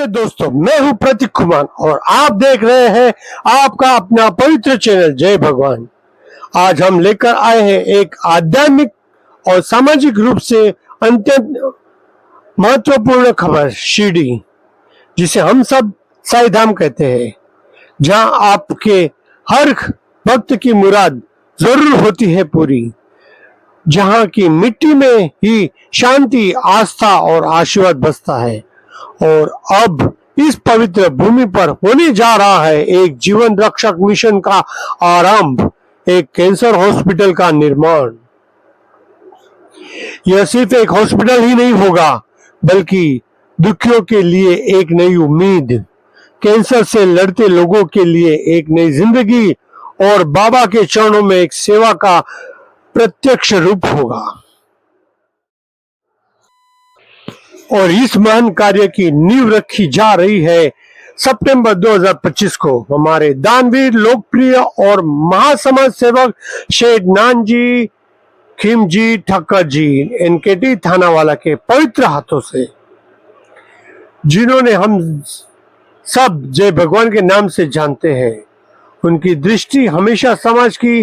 नमस्ते दोस्तों, मैं हूं प्रतीक कुमार और आप देख रहे हैं आपका अपना पवित्र चैनल जय भगवान। आज हम लेकर आए हैं एक आध्यात्मिक और सामाजिक रूप से अत्यंत महत्वपूर्ण खबर, शिरडी, जिसे हम सब साईं धाम कहते हैं, जहां आपके हर भक्त की मुराद जरूर होती है पूरी, जहां की मिट्टी में ही शांति, आस्था और आशीर्वाद बसता है। और अब इस पवित्र भूमि पर होने जा रहा है एक जीवन रक्षक मिशन का आरंभ, एक कैंसर हॉस्पिटल का निर्माण। यह सिर्फ एक हॉस्पिटल ही नहीं होगा, बल्कि दुखियों के लिए एक नई उम्मीद, कैंसर से लड़ते लोगों के लिए एक नई जिंदगी और बाबा के चरणों में एक सेवा का प्रत्यक्ष रूप होगा। और इस महान कार्य की नींव रखी जा रही है सितंबर 2025 को हमारे दानवीर, लोकप्रिय और महासमाज सेवक शेठ नानजी खिमजी ठक्कर जी, एनकेटी थानावाला के पवित्र हाथों से, जिन्होंने हम सब जय भगवान के नाम से जानते हैं। उनकी दृष्टि हमेशा समाज की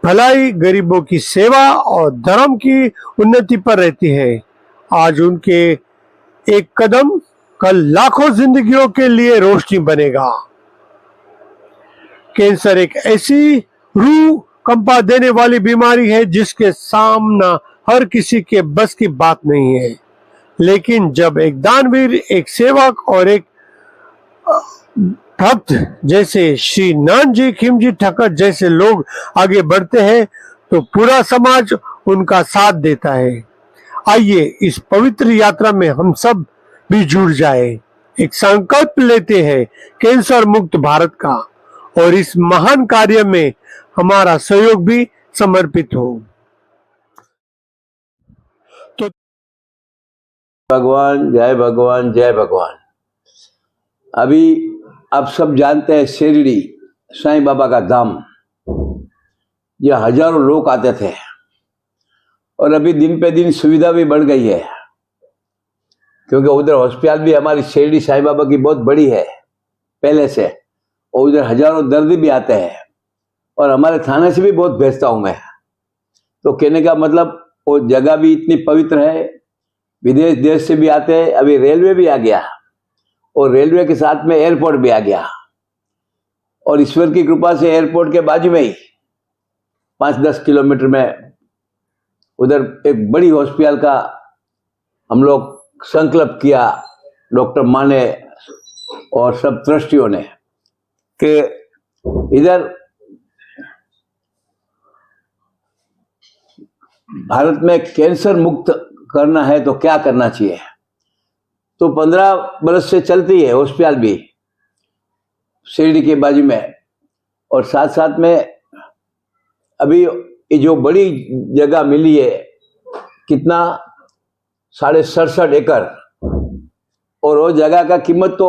भलाई, गरीबों की सेवा और धर्म की उन्नति पर रहती है। आज उनके एक कदम कल लाखों जिंदगियों के लिए रोशनी बनेगा। कैंसर एक ऐसी रूह कंपा देने वाली बीमारी है जिसके सामना हर किसी के बस की बात नहीं है, लेकिन जब एक दानवीर, एक सेवक और एक भक्त जैसे श्री नानजी खिमजी ठक्कर जैसे लोग आगे बढ़ते हैं तो पूरा समाज उनका साथ देता है। आइए इस पवित्र यात्रा में हम सब भी जुड़ जाए, एक संकल्प लेते हैं कैंसर मुक्त भारत का, और इस महान कार्य में हमारा सहयोग भी समर्पित हो। तो भगवान, जय भगवान, जय भगवान। अभी आप सब जानते हैं शिरडी साईं बाबा का धाम, ये हजारों लोग आते थे और अभी दिन पे दिन सुविधा भी बढ़ गई है, क्योंकि उधर हॉस्पिटल भी हमारी शिरडी साईं बाबा की बहुत बड़ी है पहले से, और उधर हजारों दर्दी भी आते हैं और हमारे थाने से भी बहुत भेजता हूँ मैं। तो कहने का मतलब वो जगह भी इतनी पवित्र है, विदेश देश से भी आते हैं। अभी रेलवे भी आ गया और रेलवे के साथ में एयरपोर्ट भी आ गया, और ईश्वर की कृपा से एयरपोर्ट के बाजू में ही 5-10 किलोमीटर में उधर एक बड़ी हॉस्पिटल का हम लोग संकल्प किया, डॉक्टर माने और सब ट्रस्टियों ने, कि इधर भारत में कैंसर मुक्त करना है तो क्या करना चाहिए। तो 15 बरस से चलती है हॉस्पिटल भी शिरडी के बाजू में, और साथ साथ में अभी ये जो बड़ी जगह मिली है, कितना 67.5 एकड़, और वो जगह का कीमत तो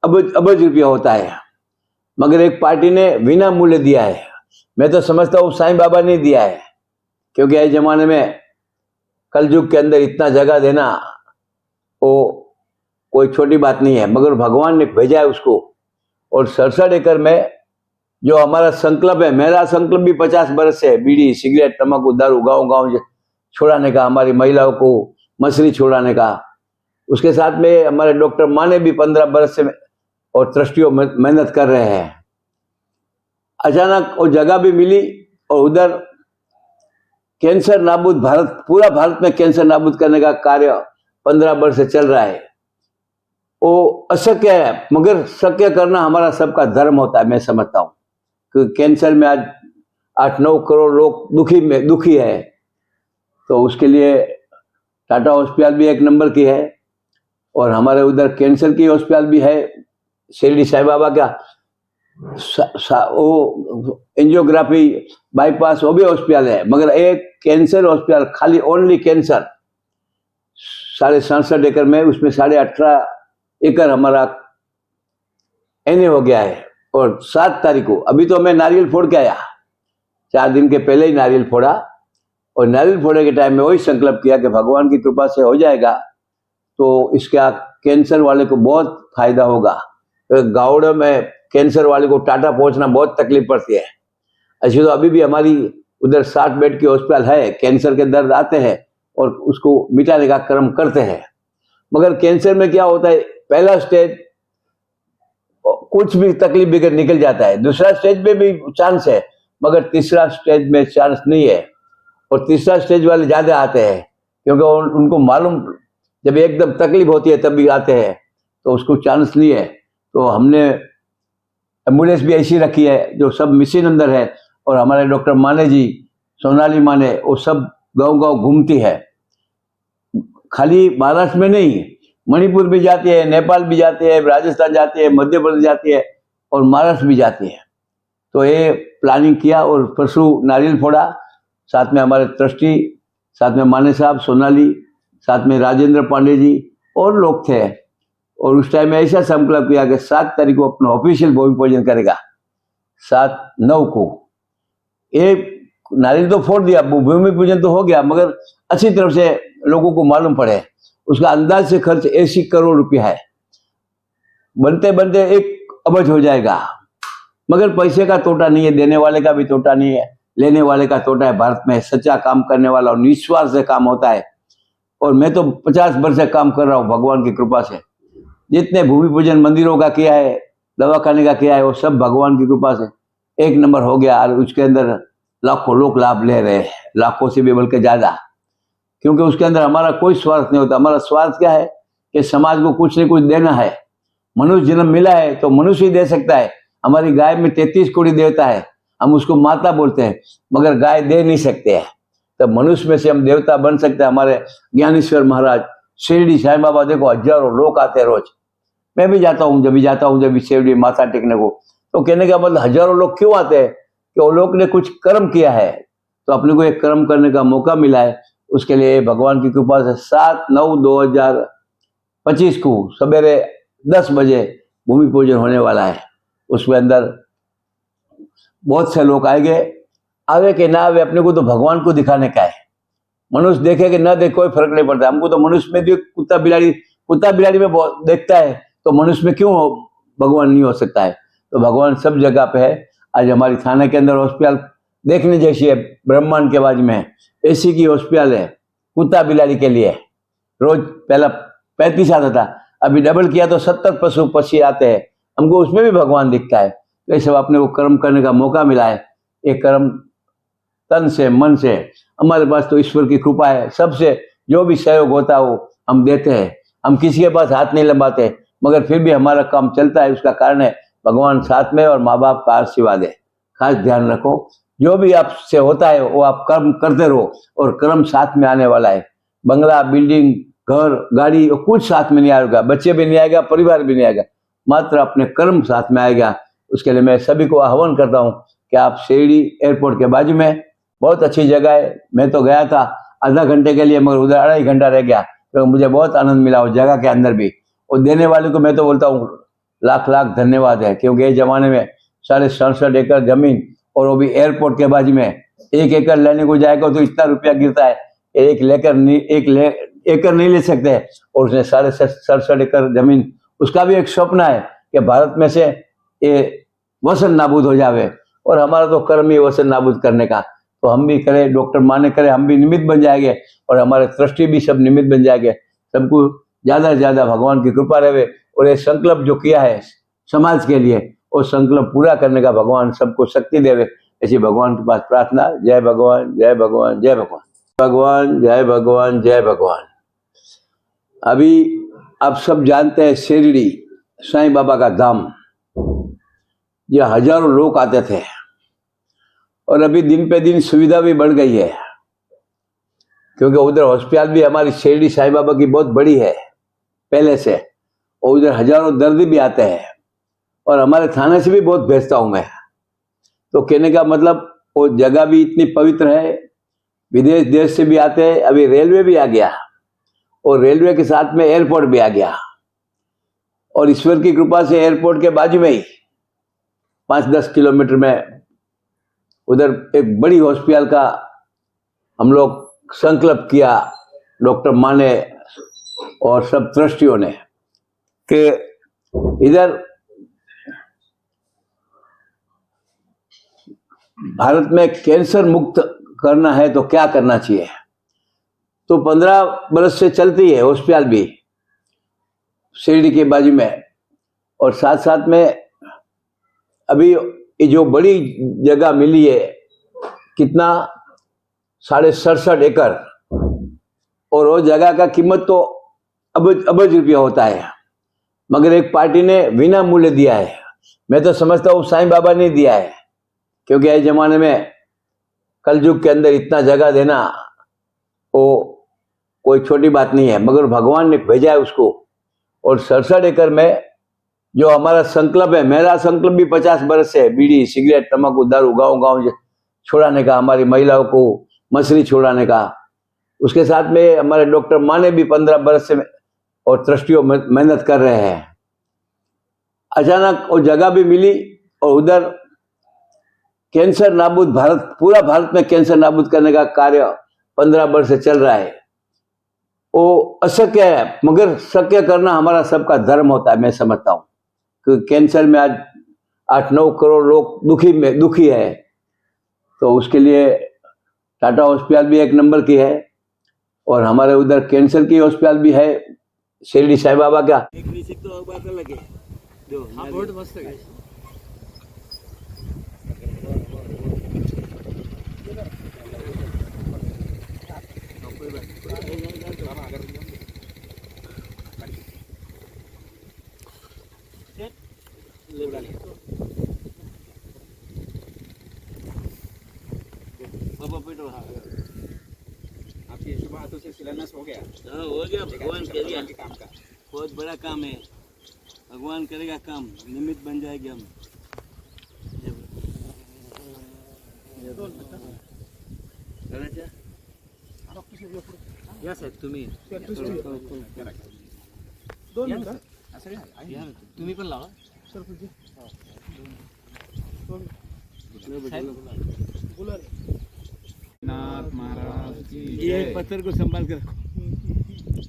अबज रुपया होता है, मगर एक पार्टी ने बिना मूल्य दिया है। मैं तो समझता हूँ साईं बाबा ने दिया है, क्योंकि इस जमाने में कलयुग के अंदर इतना जगह देना वो कोई छोटी बात नहीं है, मगर भगवान ने भेजा है उसको। और 67 एकड़ में जो हमारा संकल्प है, मेरा संकल्प भी 50 बरस से बीड़ी, सिगरेट, तंबाकू, दारू गाँव गाँव छोड़ाने का, हमारी महिलाओं को मछली छोड़ाने का। उसके साथ में हमारे डॉक्टर माने भी 15 बरस से और ट्रस्टियों मेहनत कर रहे हैं। अचानक वो जगह भी मिली और उधर कैंसर नाबूद भारत, पूरा भारत में कैंसर नाबूद करने का कार्य 15 वर्ष से चल रहा है। वो अशक्य है, मगर शक्य करना हमारा सबका धर्म होता है, मैं समझता हूँ। क्योंकि कैंसर में आज 8-9 करोड़ लोग दुखी है, तो उसके लिए टाटा हॉस्पिटल भी एक नंबर की है, और हमारे उधर कैंसर की हॉस्पिटल भी है शिरडी साईं बाबा का, वो एंजियोग्राफी, बाईपास, वो भी हॉस्पिटल है। मगर एक कैंसर हॉस्पिटल, खाली ओनली कैंसर 67.5 एकड़ में, उसमें 18.5 एकड़ हमारा एने हो गया है। और 7 तारीख को, अभी तो मैं नारियल फोड़ के आया, 4 दिन के पहले ही नारियल फोड़ा, और नारियल फोड़े के टाइम में वही संकल्प किया कि भगवान की कृपा से हो जाएगा तो इसका कैंसर वाले को बहुत फायदा होगा। तो गावड़े में कैंसर वाले को टाटा पहुंचना बहुत तकलीफ पड़ती है। ऐसे तो अभी भी हमारी उधर 60 बेड की हॉस्पिटल है, कैंसर के दर्द आते हैं और उसको मिटाने का कर्म करते हैं। मगर कैंसर में क्या होता है, पहला स्टेज कुछ भी तकलीफ बिगड़ निकल जाता है, दूसरा स्टेज में भी चांस है, मगर तीसरा स्टेज में चांस नहीं है। और तीसरा स्टेज वाले ज्यादा आते हैं क्योंकि उनको मालूम जब एकदम तकलीफ होती है तब भी आते हैं, तो उसको चांस नहीं है। तो हमने एम्बुलेंस भी ऐसी रखी है जो सब मशीन अंदर है, और हमारे डॉक्टर माने जी, सोनाली माने, वो सब गांव गांव घूमती है। खाली महाराष्ट्र में नहीं, मणिपुर भी जाती है, नेपाल भी जाती है, राजस्थान जाती है, मध्य प्रदेश जाती है और महाराष्ट्र भी जाती है। तो ये प्लानिंग किया और परसों नारियल फोड़ा, साथ में हमारे ट्रस्टी, साथ में माने साहब, सोनाली, साथ में राजेंद्र पांडे जी और लोग थे। और उस टाइम में ऐसा संकल्प किया कि 7 तारीख को अपना ऑफिशियल भूमि पूजन करेगा, 7/9 को। ये नारियल तो फोड़ दिया, भूमि पूजन तो हो गया, मगर अच्छी तरफ से लोगों को मालूम पड़े। उसका अंदाज से खर्च 80 करोड़ रुपया है, बनते बनते 1 अरब हो जाएगा। मगर पैसे का तोटा नहीं है, देने वाले का भी तोटा नहीं है, लेने वाले का तोटा है। भारत में सच्चा काम करने वाला और निस्वार्थ से काम होता है। और मैं तो 50 वर्ष से काम कर रहा हूँ भगवान की कृपा से। जितने भूमि पूजन मंदिरों का किया है, दवाखाने का किया है, वो सब भगवान की कृपा से 1 नंबर हो गया। और उसके अंदर लाखों लोग लाभ ले रहे हैं, लाखों से भी बल्कि ज्यादा, क्योंकि उसके अंदर हमारा कोई स्वार्थ नहीं होता। हमारा स्वार्थ क्या है कि समाज को कुछ न कुछ देना है। मनुष्य जन्म मिला है तो मनुष्य ही दे सकता है। हमारी गाय में 33 कोटि देवता है, हम उसको माता बोलते हैं, मगर गाय दे नहीं सकते हैं। तब मनुष्य में से हम देवता बन सकते हैं। हमारे ज्ञानेश्वर महाराज, शिरडी साईं बाबा, देखो हजारों लोग आते हैं रोज। मैं भी जाता हूँ, जब भी शिरडी माथा टेकने को। तो कहने का मतलब हजारों लोग क्यों आते हैं कि वो लोग ने कुछ कर्म किया है, तो अपने को एक कर्म करने का मौका मिला है। उसके लिए भगवान की कृपा से 7/9/2025 को सवेरे 10 बजे भूमि पूजन होने वाला है। उसमें अंदर बहुत से लोग आएंगे, आवे कि ना आवे, अपने को तो भगवान को दिखाने का है। मनुष्य देखे कि ना देखे कोई फर्क नहीं पड़ता हमको। तो मनुष्य में भी कुत्ता बिलाड़ी में देखता है, तो मनुष्य में क्यों भगवान नहीं हो सकता है। तो भगवान सब जगह पे है। आज हमारी थाने के अंदर हॉस्पिटल देखने जैसी है, ब्रह्मांड के बाजू में एसी की हॉस्पिटल है कुत्ता बिलाड़ी के लिए। रोज पहला 35 आता था, अभी डबल किया तो 70 पशु पक्षी आते हैं। हमको उसमें भी भगवान दिखता है। तो ये सब अपने को कर्म करने का मौका मिला है। ये कर्म तन से मन से, हमारे पास तो ईश्वर की कृपा है। सबसे जो भी सहयोग होता है वो हम देते हैं। हम किसी के पास हाथ नहीं लंबाते, मगर फिर भी हमारा काम चलता है। उसका कारण है भगवान साथ में और माँ बाप का आशीर्वाद है। खास ध्यान रखो, जो भी आपसे होता है वो आप कर्म करते रहो, और कर्म साथ में आने वाला है। बंगला, बिल्डिंग, घर, गाड़ी कुछ साथ में नहीं आएगा, बच्चे भी नहीं आएगा, परिवार भी नहीं आएगा, मात्र अपने कर्म साथ में आएगा। उसके लिए मैं सभी को आह्वान करता हूँ कि आप शिरडी एयरपोर्ट के बाजू में बहुत अच्छी जगह है। मैं तो गया था आधा घंटे के लिए, मगर उधर 2.5 घंटा रह गया, तो मुझे बहुत आनंद मिला उस जगह के अंदर भी। और देने वाले को मैं तो बोलता हूँ लाख लाख धन्यवाद है, क्योंकि ये जमाने में 67 एकड़ जमीन, और वो भी एयरपोर्ट के बाजू में, 1 एकड़ लेने को जाएगा तो इतना रुपया गिरता है, एक एकड़ नहीं ले सकते। और उसने 67 एकड़ जमीन, उसका भी एक सपना है कि भारत में से ये वसन नाबूद हो जावे, और हमारा तो कर्म ही वसन नाबूद करने का। तो हम भी करें, डॉक्टर माने करे, हम भी निमित्त बन जाएंगे, और हमारे ट्रस्टी भी सब निमित्त बन जाएंगे। सबको ज्यादा से ज्यादा भगवान की कृपा रहे, और ये संकल्प जो किया है समाज के लिए, वो संकल्प पूरा करने का भगवान सबको शक्ति देवे, ऐसी भगवान के पास प्रार्थना। जय भगवान, जय भगवान, जय भगवान, भगवान, जय भगवान, जय भगवान। अभी आप सब जानते हैं शिरडी साईं बाबा का धाम, ये हजारों लोग आते थे, और अभी दिन पे दिन सुविधा भी बढ़ गई है, क्योंकि उधर हॉस्पिटल भी हमारी शिरडी साईं बाबा की बहुत बड़ी है पहले से, और उधर हजारों दर्दी भी आते हैं। और हमारे थाने से भी बहुत भेजता हूं मैं। तो कहने का मतलब वो जगह भी इतनी पवित्र है, विदेश देश से भी आते हैं। अभी रेलवे भी आ गया, और रेलवे के साथ में एयरपोर्ट भी आ गया, और ईश्वर की कृपा से एयरपोर्ट के बाजू में ही 5-10 किलोमीटर में उधर एक बड़ी हॉस्पिटल का हम लोग संकल्प किया, डॉक्टर माने और सब ट्रस्टियों ने। कि इधर भारत में कैंसर मुक्त करना है तो क्या करना चाहिए। तो 15 बरस से चलती है हॉस्पिटल भी शिरडी के बाजू में, और साथ साथ में अभी ये जो बड़ी जगह मिली है, कितना 67.5 एकड़, और वो जगह का कीमत तो अबज रुपया होता है, मगर एक पार्टी ने बिना मूल्य दिया है। मैं तो समझता हूँ साईं बाबा ने दिया है, क्योंकि इस जमाने में कलयुग के अंदर इतना जगह देना वो कोई छोटी बात नहीं है, मगर भगवान ने भेजा है उसको। और 67 एकड़ में जो हमारा संकल्प है, मेरा संकल्प भी 50 बरस से बीड़ी सिगरेट तंबाकू दारू गाँव गाँव छोड़ाने का, हमारी महिलाओं को मछली छोड़ाने का। उसके साथ में हमारे डॉक्टर माँ ने भी 15 बरस से और ट्रस्टियों मेहनत कर रहे हैं। अचानक वो जगह भी मिली और उधर कैंसर नाबूद, भारत पूरा भारत में कैंसर नाबूद करने का कार्य 15 वर्ष से चल रहा है। वो अशक्य है, मगर शक्य करना हमारा सबका धर्म होता है। मैं समझता हूँ कि कैंसर में आज 8-9 करोड़ लोग दुखी है, तो उसके लिए टाटा हॉस्पिटल भी एक नंबर की है, और हमारे उधर कैंसर की हॉस्पिटल भी है शिरडी साईं बाबा का। एक म्यूजिक तो बात लगे जो हाँ बहुत मस्त है। आपके शुभ हाथों से शिलान्यास हो गया। हाँ हो गया, भगवान करेगा। के काम का बहुत बड़ा काम है, भगवान करेगा काम, निमित्त बन जाएंगे हम। या साहेब तुम्ही तुम्ही पण लावा नाथ महाराज की ये जय। पत्थर को संभाल कर रखो,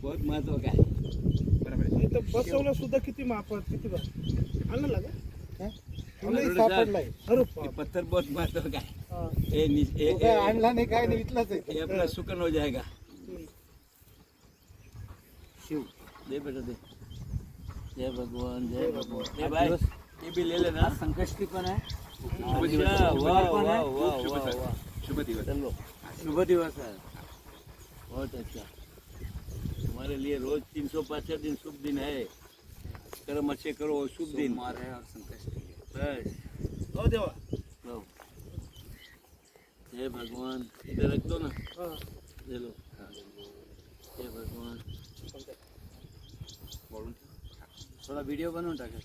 बहुत महत्व का है। बरोबर आहे। इथं बसवलं सुद्धा किती मापात किती बस आणलं लागा थोडं सापडलाय अरे ये पत्थर बहुत महत्व का है। हाँ। ये आणला नाही काय नाही इथलाच आहे ये अपना सुकन हो जाएगा। शिव दे बेटा दे। जय भगवान जय भगवान। ये भाई ये भी ले लेना, संकष्टी पण है। अच्छा वाह वाह वाह वाह वाह, शुभ दिवस। चलो शुभ दिवस है, बहुत अच्छा। हमारे लिए रोज 365 दिन शुभ दिन है, कर्म अच्छे करो और शुभ दिन सोमवार है और संकष्टी है। बस हो देवा लो। जय भगवान, इधर रख दो ना, हाँ। ले लो। जय भगवान, बोलून थोड़ा वीडियो बनवून टाका।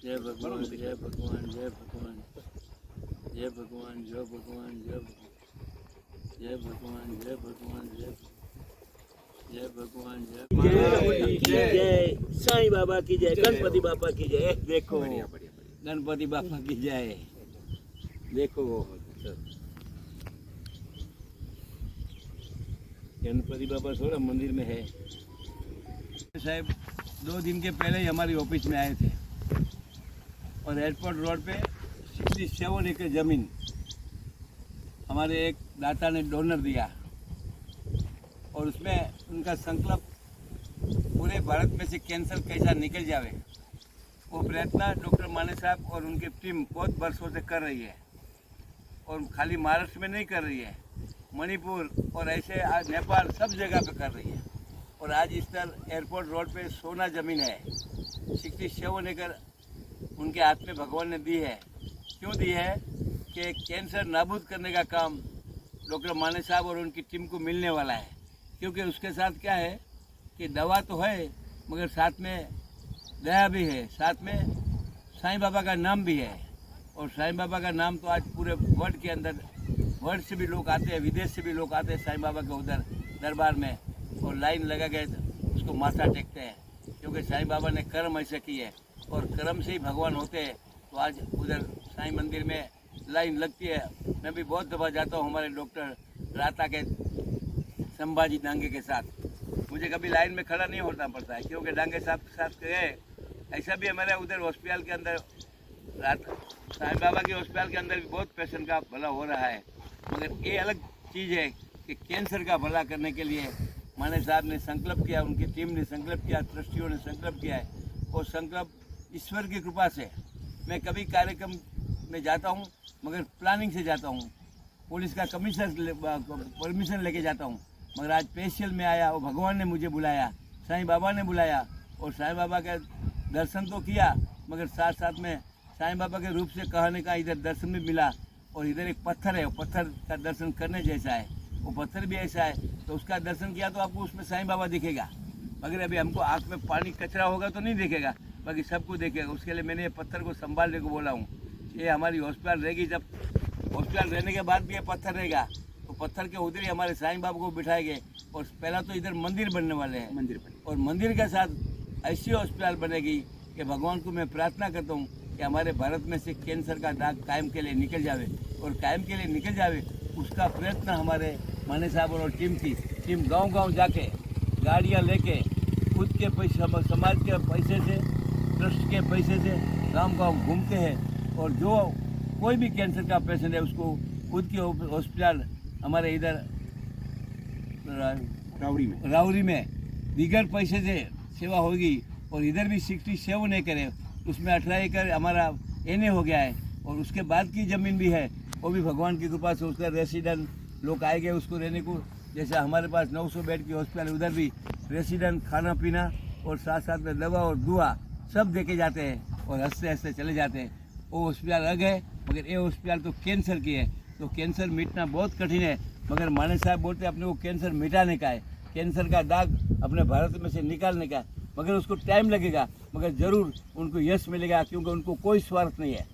जय भगवान जय भगवान जय भगवान जय भगवान जय भगवान जय भगवान जय भगवान जय भगवान जय जय साईं बाबा की जय, गणपति बाबा की जय। देखो बढ़िया बढ़िया बढ़िया। गणपति बाबा की जय। देखो गणपति बाबा थोड़ा मंदिर में है। साहब 2 दिन के पहले ही हमारी ऑफिस में आए थे, और एयरपोर्ट रोड पे 67 एकड़ ज़मीन हमारे एक दाता ने डोनर दिया, और उसमें उनका संकल्प पूरे भारत में से कैंसर कैसा निकल जावे, वो प्रयत्न डॉक्टर माने साहब और उनकी टीम बहुत वर्षों से कर रही है। और खाली महाराष्ट्र में नहीं कर रही है, मणिपुर और ऐसे आज नेपाल सब जगह पे कर रही है। और आज इस तरह एयरपोर्ट रोड पे सोना ज़मीन है, 67 एकड़ उनके हाथ में भगवान ने दी है। क्यों दी है कि कैंसर नाबूद करने का काम डॉक्टर माने साहब और उनकी टीम को मिलने वाला है। क्योंकि उसके साथ क्या है कि दवा तो है, मगर साथ में दया भी है, साथ में साईं बाबा का नाम भी है। और साईं बाबा का नाम तो आज पूरे वर्ल्ड के अंदर, वर्ल्ड से भी लोग आते हैं, विदेश से भी लोग आते हैं साईं बाबा के उधर दरबार में, और लाइन लगा गए उसको माथा टेकते हैं। क्योंकि साईं बाबा ने कर्म ऐसे किए, और कर्म से ही भगवान होते हैं। तो आज उधर साईं मंदिर में लाइन लगती है। मैं भी बहुत दफ़ा जाता हूँ हमारे डॉक्टर राता के संभाजी डांगे के साथ, मुझे कभी लाइन में खड़ा नहीं होना पड़ता है, क्योंकि डांगे साफ गए। ऐसा भी हमारे उधर हॉस्पिटल के अंदर साईं बाबा के हॉस्पिटल के अंदर भी बहुत पेशेंट का भला हो रहा है, मगर ये अलग चीज़ है कि कैंसर का भला करने के लिए माने साहब ने संकल्प किया, उनकी टीम ने संकल्प किया, ट्रस्टियों ने संकल्प किया है। और संकल्प ईश्वर की कृपा से मैं कभी कार्यक्रम में जाता हूँ मगर प्लानिंग से जाता हूँ, पुलिस का कमिश्नर परमिशन लेके जाता हूँ, मगर आज स्पेशल में आया और भगवान ने मुझे बुलाया, साईं बाबा ने बुलाया और साईं बाबा का दर्शन तो किया, मगर साथ साथ में साईं बाबा के रूप से कहने का इधर दर्शन भी मिला। और इधर एक पत्थर है, वो पत्थर का दर्शन करने जैसा है, वो पत्थर भी ऐसा है, तो उसका दर्शन किया तो आपको उसमें साईं बाबा दिखेगा, मगर अभी हमको आँख में पानी कचरा होगा तो नहीं दिखेगा, बाकी सबको देखेगा। उसके लिए मैंने ये पत्थर को संभालने को बोला हूँ। ये हमारी हॉस्पिटल रहेगी, जब हॉस्पिटल रहने के बाद भी ये पत्थर रहेगा तो पत्थर के उधर ही हमारे साईं बाबा को बिठाएंगे। और पहला तो इधर मंदिर बनने वाले हैं, मंदिर बने। और मंदिर के साथ ऐसी हॉस्पिटल बनेगी कि भगवान को मैं प्रार्थना करता हूँ कि हमारे भारत में से कैंसर का दाग कायम के लिए निकल जावे, और कायम के लिए निकल जावे उसका प्रयत्न हमारे माने साहब और टीम गांव-गांव जाके गाड़ियाँ लेके खुद के पैसे, समाज के पैसे से, ट्रस्ट के पैसे से गांव-गांव घूमते हैं। और जो कोई भी कैंसर का पेशेंट है उसको खुद की हॉस्पिटल हमारे इधर रावरी में बिगर पैसे से सेवा होगी। और इधर भी 67 एकड़ है, उसमें 18 एकड़ हमारा एनए हो गया है, और उसके बाद की ज़मीन भी है, वो भी भगवान की कृपा से उसका रेसिडेंट लोग आएंगे उसको रहने को। जैसा हमारे पास 900 बेड की हॉस्पिटल है, उधर भी रेसिडेंट खाना पीना और साथ साथ में दवा और दुआ सब देके जाते हैं और हंसते हंसते चले जाते हैं। वो हॉस्पिटल अलग है, मगर ये हॉस्पिटल तो कैंसर की है, तो कैंसर मिटना बहुत कठिन है, मगर माने साहब बोलते हैं अपने को कैंसर मिटाने का है, कैंसर का दाग अपने भारत में से निकालने का, मगर उसको टाइम लगेगा, मगर ज़रूर उनको यश मिलेगा, क्योंकि उनको कोई स्वार्थ नहीं है।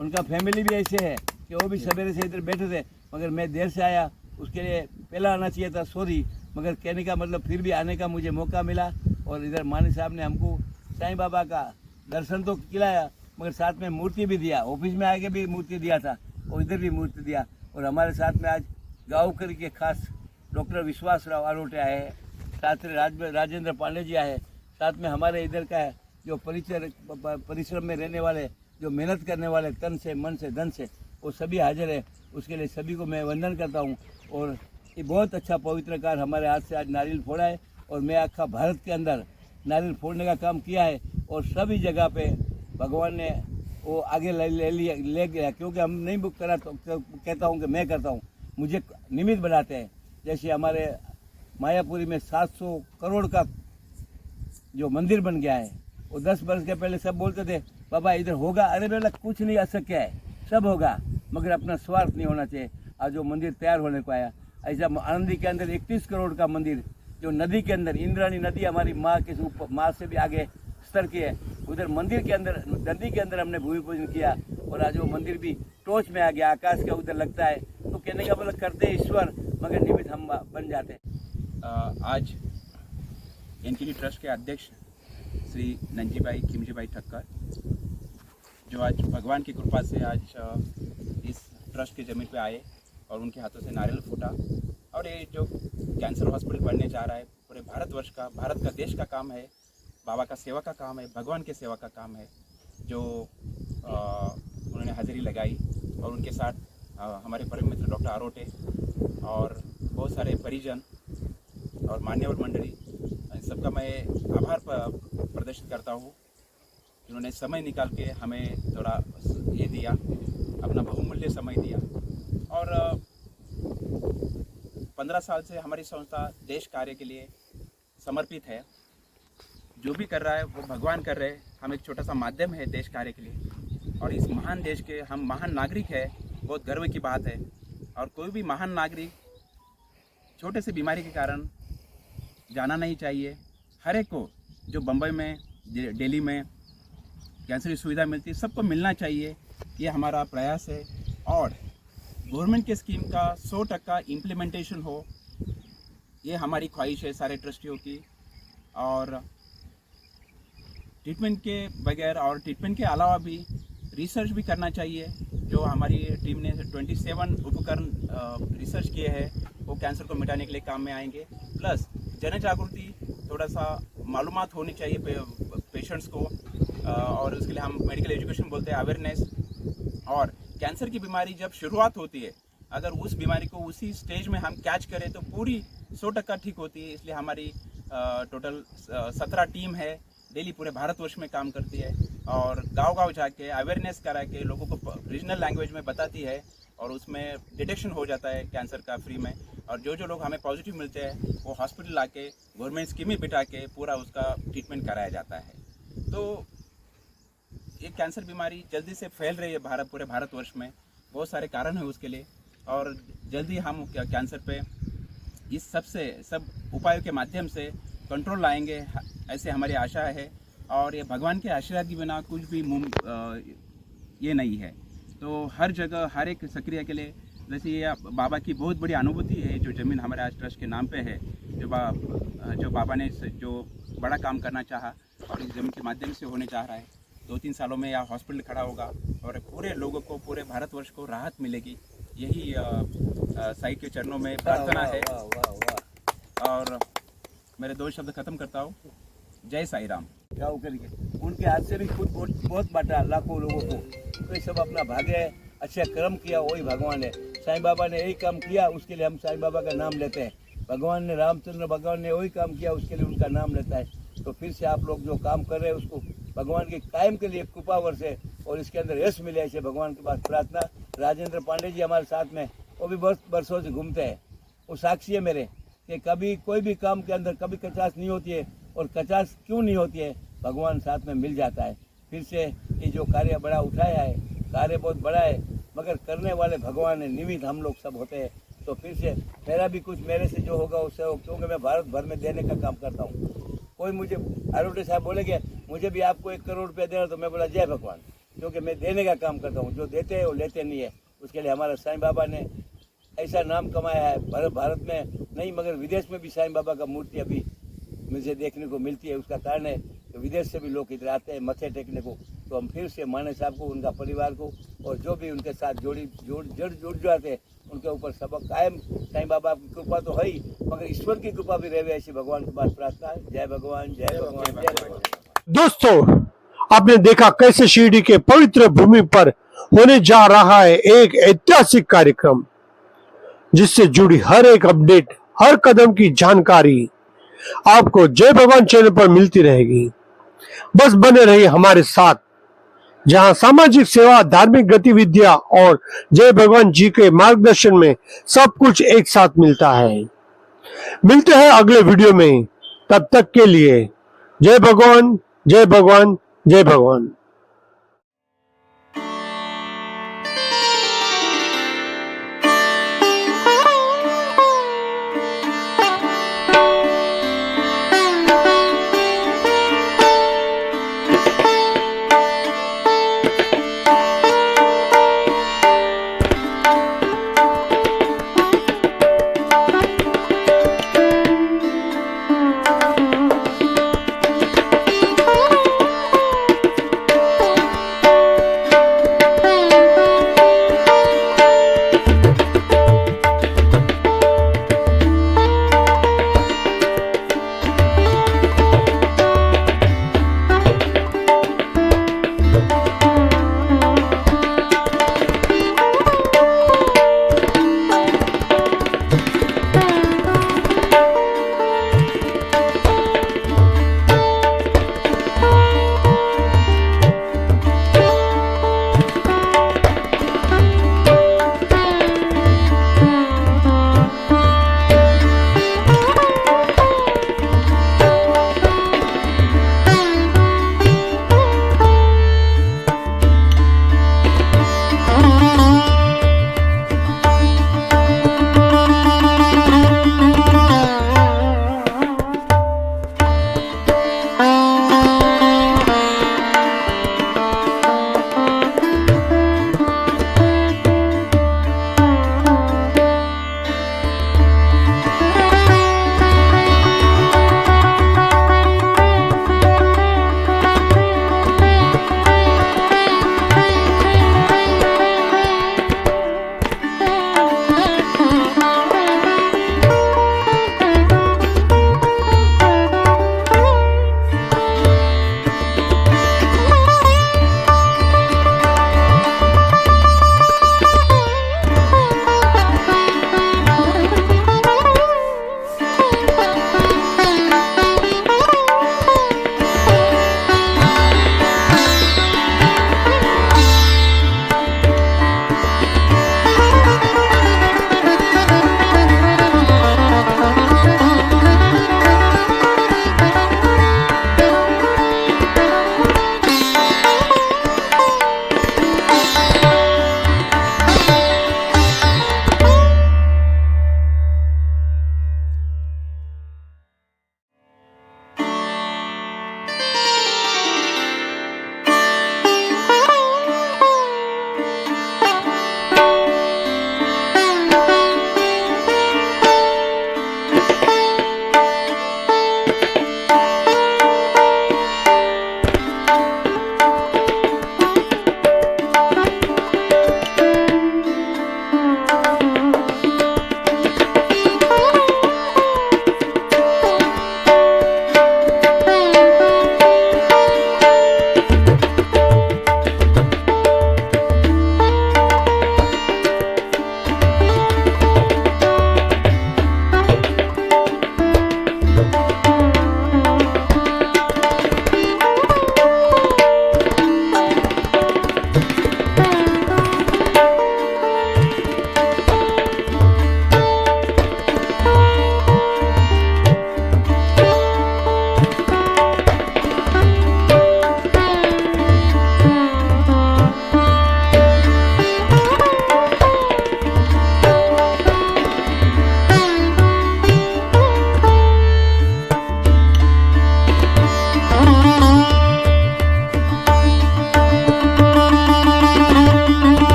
उनका फैमिली भी ऐसे है कि वो भी सवेरे से इधर बैठे थे, मगर मैं देर से आया, उसके लिए पहला आना चाहिए था, सॉरी, मगर कहने का मतलब फिर भी आने का मुझे मौका मिला। और इधर मानी साहब ने हमको साईं बाबा का दर्शन तो खिलाया, मगर साथ में मूर्ति भी दिया, ऑफिस में आके भी मूर्ति दिया था और इधर भी मूर्ति दिया। और हमारे साथ में आज गाँवकर के खास डॉक्टर विश्वास राव आरोटे आए हैं, साथ में राजेंद्र पांडे जी आए, साथ में हमारे इधर का है जो परिश्रम में रहने वाले, जो मेहनत करने वाले तन से मन से धन से, वो सभी हाजिर है। उसके लिए सभी को मैं वंदन करता हूँ। और ये बहुत अच्छा पवित्र कार्य हमारे हाथ से आज नारियल फोड़ा है, और मैं आखा भारत के अंदर नारियल फोड़ने का काम किया है, और सभी जगह पे भगवान ने वो आगे ले गया, क्योंकि हम नहीं बुक करा तो कहता हूँ कि मैं करता हूँ, मुझे निमित्त बनाते हैं। जैसे हमारे मायापुरी में 700 करोड़ का जो मंदिर बन गया है, वो 10 वर्ष के पहले सब बोलते थे बाबा इधर होगा, अरे बेटा कुछ नहीं अशक्य है, सब होगा, मगर अपना स्वार्थ नहीं होना चाहिए। आज जो मंदिर तैयार होने को आया, ऐसा आनंदी के अंदर 31 करोड़ का मंदिर, जो नदी के अंदर इंद्राणी नदी हमारी माँ से भी आगे स्तर की है, उधर मंदिर के अंदर नदी के अंदर हमने भूमि पूजन किया, और आज वो मंदिर भी टॉर्च में आ गया, आकाश के उधर लगता है। तो कहने का मतलब करते हैं ईश्वर, मगर निमित्त हम बन जाते हैं। आज एनकेडी ट्रस्ट के अध्यक्ष श्री नंजी भाई खिमजी भाई ठक्कर, जो आज भगवान की कृपा से आज इस ट्रस्ट की ज़मीन पे आए और उनके हाथों से नारियल फूटा। और ये जो कैंसर हॉस्पिटल बनने जा रहा है, पूरे भारतवर्ष का, भारत का, देश का काम है, बाबा का सेवा का काम है, भगवान के सेवा का काम है, जो उन्होंने हाजिरी लगाई। और उनके साथ हमारे परम मित्र डॉक्टर आरोटे और बहुत सारे परिजन और मान्यवर मंडली, इन सबका मैं आभार प्रदर्शित करता हूँ। इन्होंने समय निकाल के हमें थोड़ा ये दिया, अपना बहुमूल्य समय दिया। और 15 साल से हमारी संस्था देश कार्य के लिए समर्पित है। जो भी कर रहा है वो भगवान कर रहे हैं, हम एक छोटा सा माध्यम है देश कार्य के लिए। और इस महान देश के हम महान नागरिक हैं, बहुत गर्व की बात है। और कोई भी महान नागरिक छोटे से बीमारी के कारण जाना नहीं चाहिए। हर एक को जो बम्बई में, दिल्ली में कैंसर की सुविधा मिलती है, सबको मिलना चाहिए, ये हमारा प्रयास है। और गवर्नमेंट के स्कीम का 100% इम्प्लीमेंटेशन हो, ये हमारी ख्वाहिश है सारे ट्रस्टियों की। और ट्रीटमेंट के बगैर और ट्रीटमेंट के अलावा भी रिसर्च भी करना चाहिए। जो हमारी टीम ने 27 उपकरण रिसर्च किए हैं, वो कैंसर को मिटाने के लिए काम में आएंगे। प्लस जन जागृति, थोड़ा सा मालूमात होनी चाहिए पेशेंट्स को, और उसके लिए हम मेडिकल एजुकेशन बोलते हैं, अवेयरनेस। और कैंसर की बीमारी जब शुरुआत होती है, अगर उस बीमारी को उसी स्टेज में हम कैच करें तो पूरी 100% ठीक होती है। इसलिए हमारी टोटल 17 टीम है, डेली पूरे भारतवर्ष में काम करती है और गांव-गांव जाके अवेयरनेस करा के लोगों को रीजनल लैंग्वेज में बताती है, और उसमें डिटेक्शन हो जाता है कैंसर का फ्री में। और जो लोग हमें पॉजिटिव मिलते हैं वो हॉस्पिटल आके गवर्नमेंट स्कीम में बिठा के पूरा उसका ट्रीटमेंट कराया जाता है। तो ये कैंसर बीमारी जल्दी से फैल रही है पूरे भारतवर्ष में, बहुत सारे कारण हैं उसके लिए, और जल्दी हम कैंसर पे इस सब उपायों के माध्यम से कंट्रोल लाएंगे, ऐसे हमारी आशा है। और ये भगवान के आशीर्वाद के बिना कुछ भी ये नहीं है। तो हर जगह हर एक सक्रिय के लिए, जैसे ये बाबा की बहुत बड़ी अनुभूति है, जो ज़मीन हमारे आज ट्रस्ट के नाम पे है, जो बाबा ने जो बड़ा काम करना चाहा और इस ज़मीन के माध्यम से होने चाह रहा है। 2-3 सालों में यह हॉस्पिटल खड़ा होगा और पूरे लोगों को, पूरे भारतवर्ष को राहत मिलेगी। यही साईं के चरणों में प्रार्थना है। और मेरे 2 शब्द खत्म करता हूँ। जय साई राम। क्या करके उनके हाथ से भी खुद बहुत बांटा लाखों लोगों को, तो ये सब अपना भाग्य है, अच्छा कर्म किया वही भगवान है। साईं बाबा ने यही काम किया, उसके लिए हम साईं बाबा का नाम लेते हैं। भगवान ने, रामचंद्र भगवान ने वही काम किया, उसके लिए उनका नाम लेता है। तो फिर से आप लोग जो काम कर रहे हैं उसको भगवान के कायम के लिए कृपा वर्षे और इसके अंदर यश मिले, ऐसे भगवान के पास प्रार्थना। राजेंद्र पांडे जी हमारे साथ में, वो भी बहुत वर्षों से घूमते हैं, वो साक्षी है मेरे कि कभी कोई भी काम के अंदर कभी कचास नहीं होती है, और कचास क्यों नहीं होती है, भगवान साथ में मिल जाता है। फिर से ये जो कार्य बड़ा उठाया है, कार्य बहुत बड़ा है, मगर करने वाले भगवान है, निमित्त हम लोग सब होते हैं। तो फिर से मेरा भी कुछ मेरे से जो होगा उससे हो, क्योंकि मैं भारत भर में देने का काम करता हूँ। कोई मुझे आरोटे साहब बोलेंगे मुझे भी आपको 1 करोड़ रुपया देना, तो मैं बोला जय भगवान, क्योंकि मैं देने का काम करता हूँ। जो देते हैं वो लेते नहीं है। उसके लिए हमारा साईं बाबा ने ऐसा नाम कमाया है, भारत में नहीं मगर विदेश में भी साईं बाबा का मूर्ति अभी मुझे देखने को मिलती है। उसका कारण है कि विदेश से भी लोग इधर आते हैं मत्थे टेकने को। तो हम फिर से माने साहब को, उनका परिवार को और जो भी उनके साथ जुड़ जाते हैं उनके ऊपर सबक कायम। साईं बाबा की कृपा तो है ही, मगर ईश्वर की कृपा भी रहे, ऐसी भगवान के पास प्रार्थना है। जय भगवान, जय भगवान, जय भगवान। दोस्तों, आपने देखा कैसे शिरडी के पवित्र भूमि पर होने जा रहा है एक ऐतिहासिक कार्यक्रम, जिससे जुड़ी हर एक अपडेट, हर कदम की जानकारी आपको जय भगवान चैनल पर मिलती रहेगी। बस बने रहिए हमारे साथ, जहां सामाजिक सेवा, धार्मिक गतिविधियां और जय भगवान जी के मार्गदर्शन में सब कुछ एक साथ मिलता है। मिलते हैं अगले वीडियो में, तब तक के लिए जय भगवान, जय भगवान, जय भगवान।